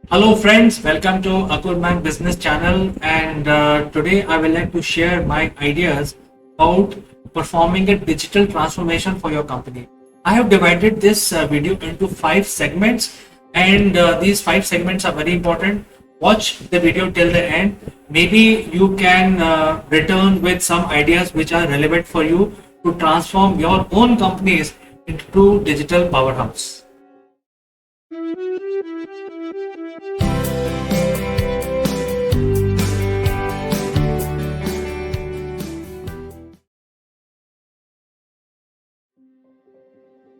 Hello friends, welcome to Akulmach Business Channel, and today I would like to share my ideas about performing a digital transformation for your company. I have divided this video into 5 segments, and these 5 segments are very important. Watch the video till the end. Maybe you can return with some ideas which are relevant for you to transform your own companies into digital powerhouse.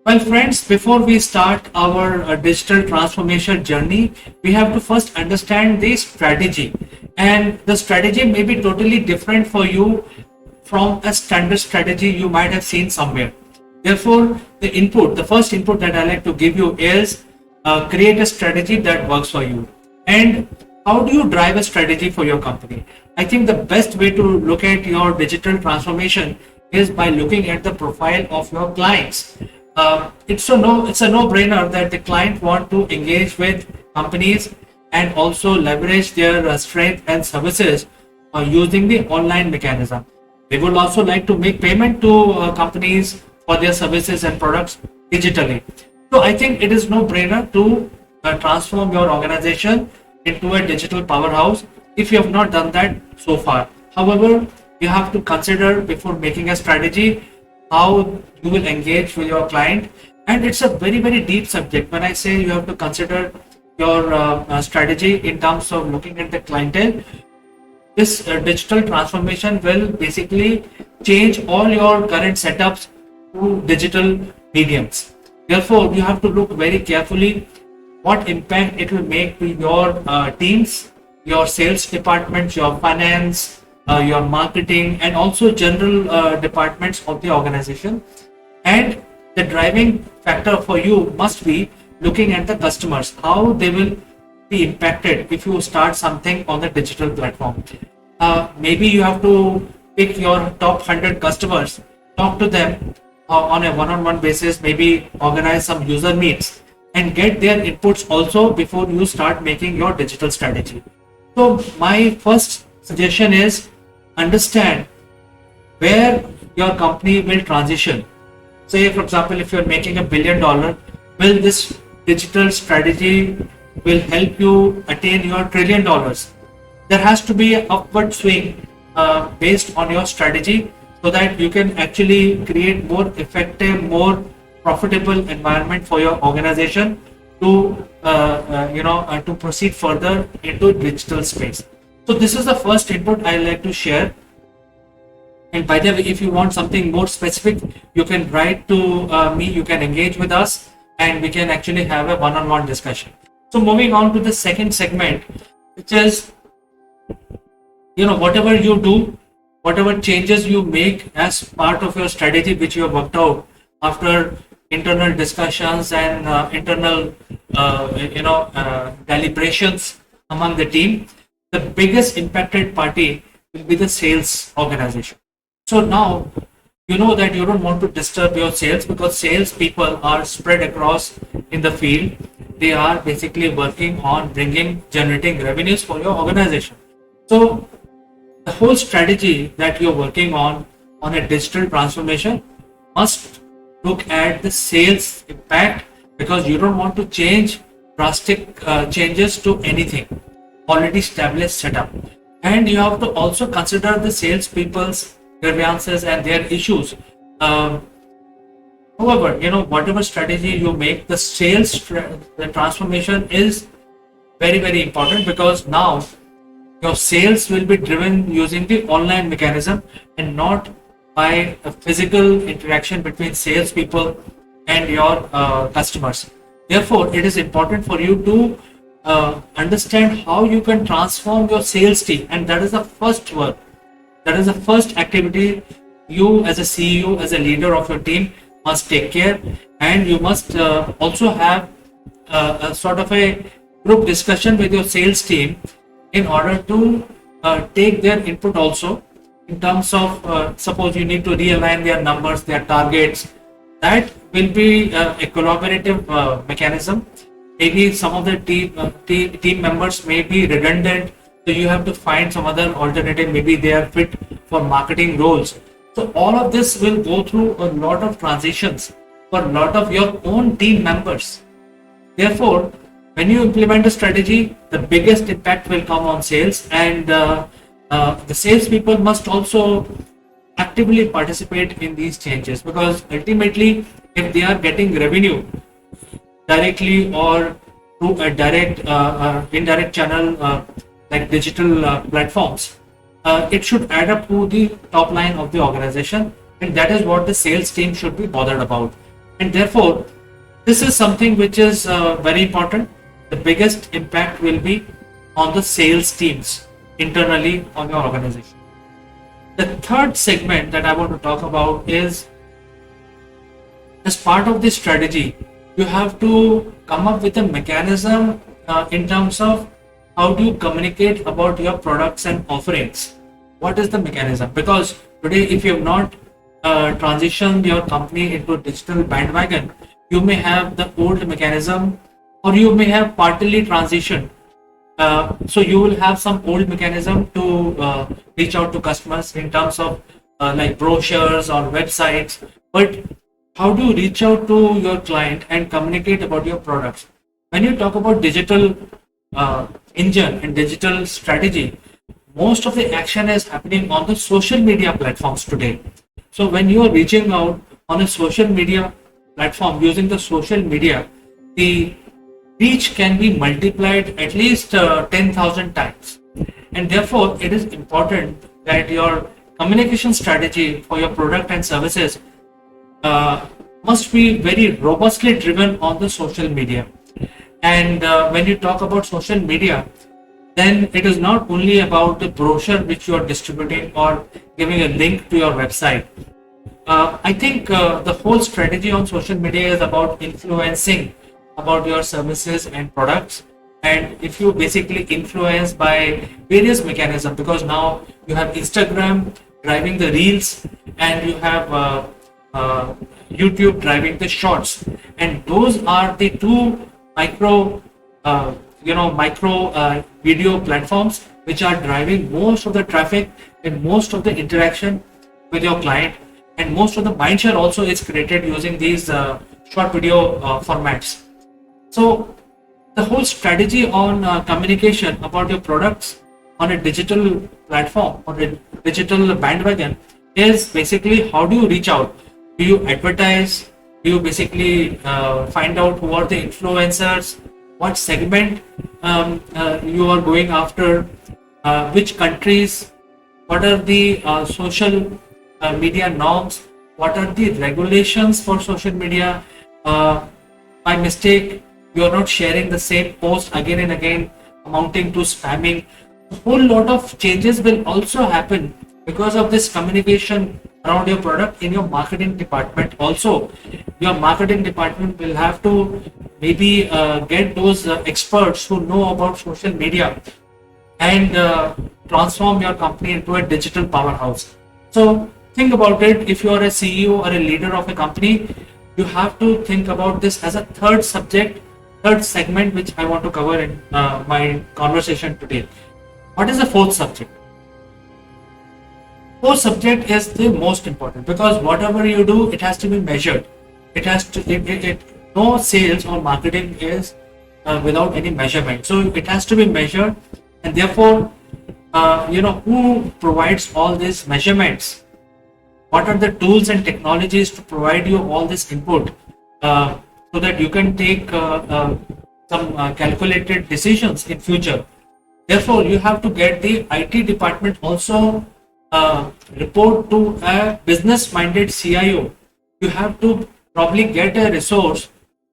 Well, friends, before we start our digital transformation journey, we have to first understand the strategy. And the strategy may be totally different for you from a standard strategy you might have seen somewhere. Therefore, the first input that I like to give you is create a strategy that works for you. And how do you drive a strategy for your company? I think the best way to look at your digital transformation is by looking at the profile of your clients. It's a no-brainer that the client want to engage with companies and also leverage their strength and services using the online mechanism. They would also like to make payment to companies for their services and products digitally. So I think it is no-brainer to transform your organization into a digital powerhouse if you have not done that so far. However, you have to consider before making a strategy how you will engage with your client, and it's a very deep subject. When I say you have to consider your strategy in terms of looking at the clientele, this digital transformation will basically change all your current setups to digital mediums. Therefore, you have to look very carefully what impact it will make to your teams, your sales departments, your finance, your marketing, and also general departments of the organization. And the driving factor for you must be looking at the customers, how they will be impacted if you start something on the digital platform. Maybe you have to pick your top 100 customers, talk to them on a one-on-one basis, maybe organize some user meets and get their inputs also before you start making your digital strategy. So my first suggestion is understand where your company will transition. Say, for example, if you're making $1 billion, will this digital strategy will help you attain your $1 trillion? There has to be an upward swing based on your strategy so that you can actually create more effective, more profitable environment for your organization to to proceed further into digital space. So this is the first input I like to share. And by the way, if you want something more specific, you can write to me, you can engage with us, and we can actually have a one-on-one discussion. So moving on to the second segment, which is, whatever you do, whatever changes you make as part of your strategy, which you have worked out after internal discussions and internal, deliberations among the team, the biggest impacted party will be the sales organization. So now you know that you don't want to disturb your sales because sales people are spread across in the field. They are basically working on generating revenues for your organization. So the whole strategy that you're working on a digital transformation must look at the sales impact, because you don't want to change drastic changes to anything already established setup. And you have to also consider the sales people's grievances and their issues. However, whatever strategy you make, the the transformation is very important, because now your sales will be driven using the online mechanism and not by a physical interaction between salespeople and your customers. Therefore, it is important for you to understand how you can transform your sales team, and that is the first work. That is the first activity you as a CEO, as a leader of your team, must take care. And you must also have a sort of a group discussion with your sales team in order to take their input also, in terms of suppose you need to realign their numbers, their targets. That will be a collaborative mechanism, maybe some of the team members may be redundant, so you have to find some other alternative, maybe they are fit for marketing roles. So all of this will go through a lot of transitions for a lot of your own team members. Therefore, when you implement a strategy, the biggest impact will come on sales, and the salespeople must also actively participate in these changes, because ultimately, if they are getting revenue directly or through a direct indirect channel like digital platforms, it should add up to the top line of the organization, and that is what the sales team should be bothered about. And therefore, this is something which is very important. The biggest impact will be on the sales teams internally on your organization. The third segment that I want to talk about is, as part of this strategy, you have to come up with a mechanism in terms of how do you communicate about your products and offerings. What is the mechanism? Because today, if you have not transitioned your company into a digital bandwagon, you may have the old mechanism, or you may have partly transitioned. So you will have some old mechanism to reach out to customers in terms of like brochures or websites. But how do you reach out to your client and communicate about your products? When you talk about digital engine and digital strategy, most of the action is happening on the social media platforms today. So when you are reaching out on a social media platform using the social media, the reach can be multiplied at least 10,000 times. And therefore, it is important that your communication strategy for your product and services must be very robustly driven on the social media. And when you talk about social media, then it is not only about the brochure which you are distributing or giving a link to your website. I think the whole strategy on social media is about influencing about your services and products. And if you basically influence by various mechanisms, because now you have Instagram driving the reels, and you have YouTube driving the shorts, and those are the two micro video platforms which are driving most of the traffic and most of the interaction with your client, and most of the mindshare also is created using these short video formats. So the whole strategy on communication about your products on a digital platform or a digital bandwagon is basically, how do you reach out? Do you advertise? Do you basically find out who are the influencers? What segment you are going after? Which countries? What are the social media norms? What are the regulations for social media? By mistake, you are not sharing the same post again and again, amounting to spamming. A whole lot of changes will also happen because of this communication around your product in your marketing department. Also, your marketing department will have to maybe get those experts who know about social media and transform your company into a digital powerhouse. So think about it. If you are a CEO or a leader of a company, you have to think about this as a third segment, which I want to cover in my conversation today. What is the fourth subject? Fourth subject is the most important, because whatever you do, it has to be measured. It has to, no sales or marketing is without any measurement. So it has to be measured, and therefore, who provides all these measurements? What are the tools and technologies to provide you all this input so that you can take some calculated decisions in future? Therefore, you have to get the IT department also report to a business-minded CIO. You have to probably get a resource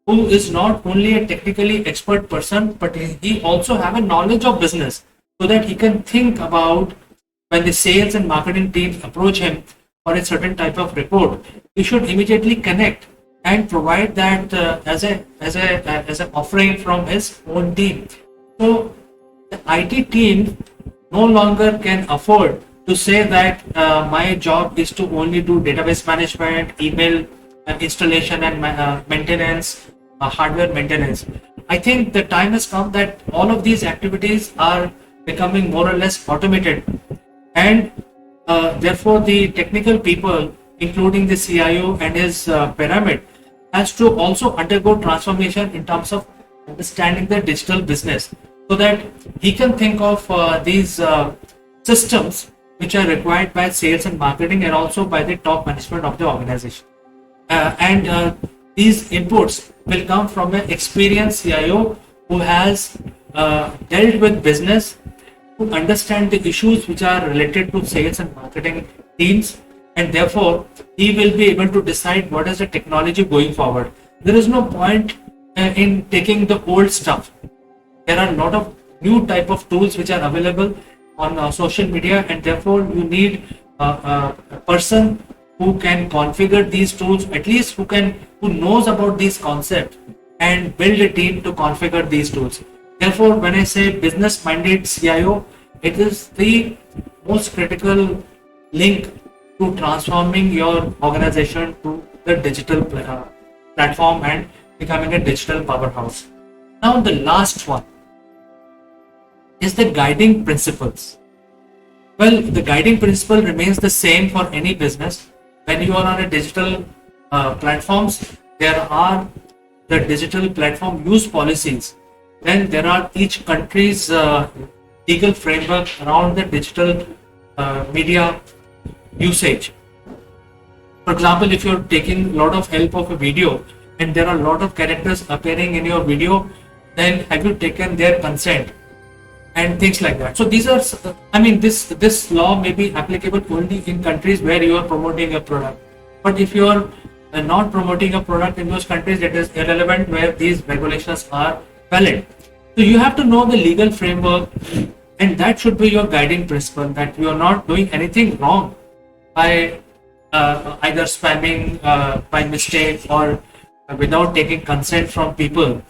who is not only a technically expert person, but he also have a knowledge of business, so that he can think about when the sales and marketing teams approach him for a certain type of report, he should immediately connect and provide that as an offering from his own team. So the IT team no longer can afford to say that my job is to only do database management, email installation and maintenance, hardware maintenance. I think the time has come that all of these activities are becoming more or less automated, and therefore the technical people, including the CIO and his pyramid, has to also undergo transformation in terms of understanding the digital business, so that he can think of these systems which are required by sales and marketing and also by the top management of the organization. And these inputs will come from an experienced CIO who has dealt with business, who understand the issues which are related to sales and marketing teams, and therefore he will be able to decide what is the technology going forward. There is no point in taking the old stuff. There are a lot of new type of tools which are available on social media, and therefore you need a person who can configure these tools, at least who knows about these concepts and build a team to configure these tools. Therefore, when I say business minded CIO, it is the most critical link to transforming your organization to the digital platform and becoming a digital powerhouse. Now, the last one is the guiding principles. Well, the guiding principle remains the same for any business. When you are on a digital platforms, there are the digital platform use policies. Then there are each country's legal framework around the digital media usage. For example, if you're taking a lot of help of a video and there are a lot of characters appearing in your video, then have you taken their consent and things like that? So these are, this law may be applicable only in countries where you are promoting a product. But if you are not promoting a product in those countries, it is irrelevant where these regulations are valid. So you have to know the legal framework, and that should be your guiding principle, that you are not doing anything wrong by either spamming by mistake or without taking consent from people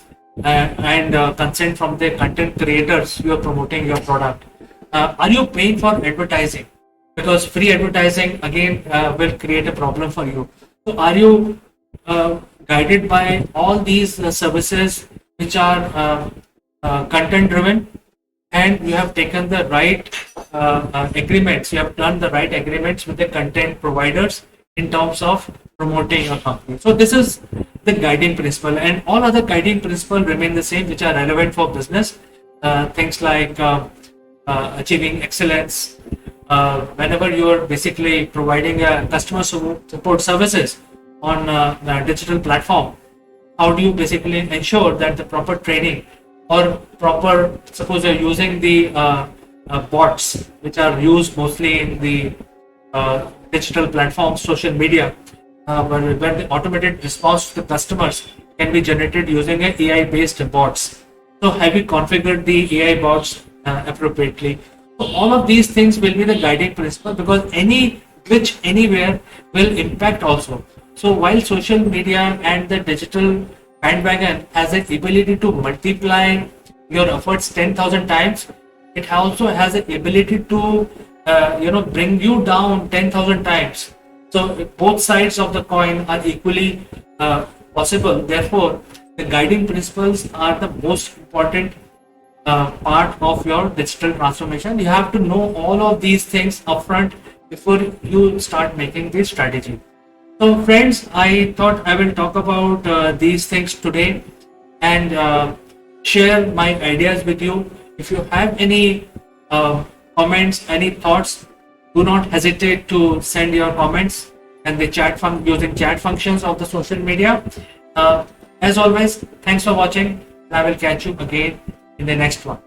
and consent from the content creators you are promoting your product. Are you paying for advertising? Because free advertising again will create a problem for you. So are you guided by all these services which are content driven, and you have taken the right agreements, you have done the right agreements with the content providers in terms of promoting your company? So this is the guiding principle, and all other guiding principles remain the same, which are relevant for business. Things like achieving excellence. Whenever you are basically providing customer support services on the digital platform, how do you basically ensure that the proper training or proper, suppose you're using the bots which are used mostly in the digital platforms, social media, when the automated response to the customers can be generated using an AI based bots. So have you configured the AI bots appropriately? So all of these things will be the guiding principle, because any glitch anywhere will impact also. So while social media and the digital bandwagon has the ability to multiply your efforts 10,000 times, it also has the ability to bring you down 10,000 times. So both sides of the coin are equally possible. Therefore, the guiding principles are the most important part of your digital transformation. You have to know all of these things upfront before you start making the strategy. So friends, I thought I will talk about these things today and share my ideas with you. If you have any comments, any thoughts, do not hesitate to send your comments and the using chat functions of the social media. As always, thanks for watching. I will catch you again in the next one.